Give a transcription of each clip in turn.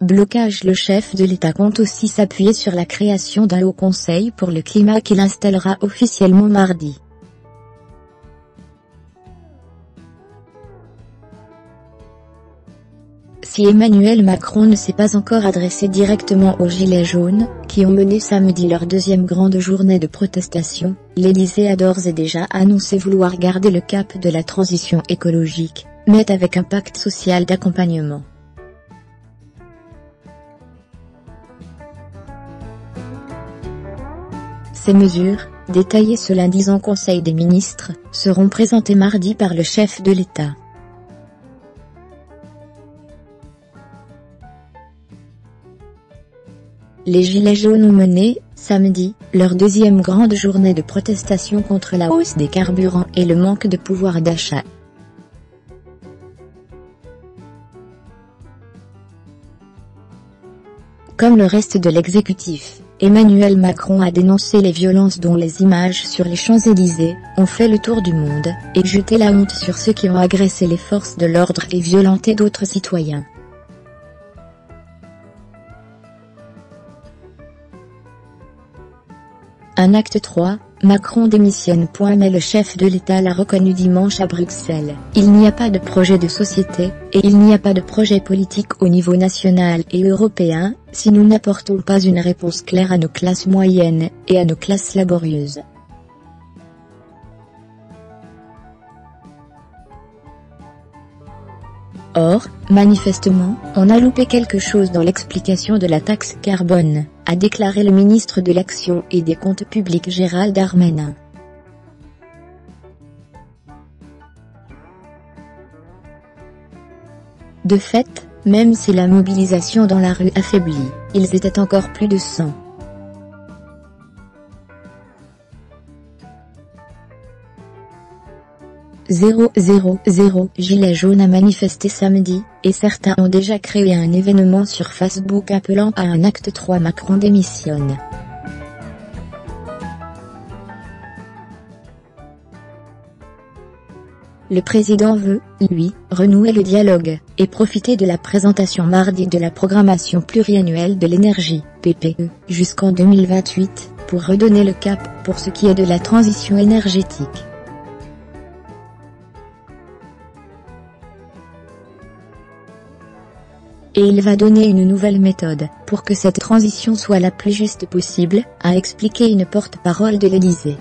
blocage. Le chef de l'État compte aussi s'appuyer sur la création d'un haut conseil pour le climat qu'il installera officiellement mardi. Si Emmanuel Macron ne s'est pas encore adressé directement aux Gilets jaunes, qui ont mené samedi leur deuxième grande journée de protestation, l'Élysée a d'ores et déjà annoncé vouloir garder le cap de la transition écologique, mais avec un pacte social d'accompagnement. Ces mesures, détaillées ce lundi en Conseil des ministres, seront présentées mardi par le chef de l'État. Les Gilets jaunes ont mené, samedi, leur deuxième grande journée de protestation contre la hausse des carburants et le manque de pouvoir d'achat. Comme le reste de l'exécutif, Emmanuel Macron a dénoncé les violences dont les images sur les Champs-Élysées ont fait le tour du monde, et jeté la honte sur ceux qui ont agressé les forces de l'ordre et violenté d'autres citoyens. Un acte 3, Macron démissionne. Mais le chef de l'État l'a reconnu dimanche à Bruxelles. Il n'y a pas de projet de société, et il n'y a pas de projet politique au niveau national et européen, si nous n'apportons pas une réponse claire à nos classes moyennes, et à nos classes laborieuses. Or, manifestement, on a loupé quelque chose dans l'explication de la taxe carbone, a déclaré le ministre de l'Action et des Comptes publics Gérald Darmanin. De fait, même si la mobilisation dans la rue affaiblit, ils étaient encore plus de 100. Gilets jaunes a manifesté samedi, et certains ont déjà créé un événement sur Facebook appelant à un acte 3. Macron démissionne. Le président veut, lui, renouer le dialogue, et profiter de la présentation mardi de la programmation pluriannuelle de l'énergie, PPE, jusqu'en 2028, pour redonner le cap pour ce qui est de la transition énergétique. Et il va donner une nouvelle méthode, pour que cette transition soit la plus juste possible, a expliqué une porte-parole de l'Élysée.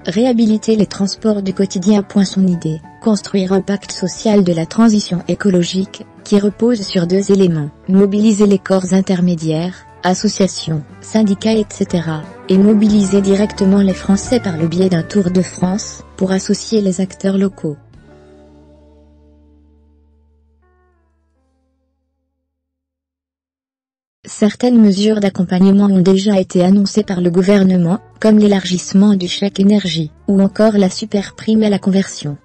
Réhabiliter les transports du quotidien. Son idée, construire un pacte social de la transition écologique, qui repose sur deux éléments, mobiliser les corps intermédiaires, associations, syndicats etc., et mobiliser directement les Français par le biais d'un tour de France, pour associer les acteurs locaux. Certaines mesures d'accompagnement ont déjà été annoncées par le gouvernement, comme l'élargissement du chèque énergie, ou encore la super prime à la conversion.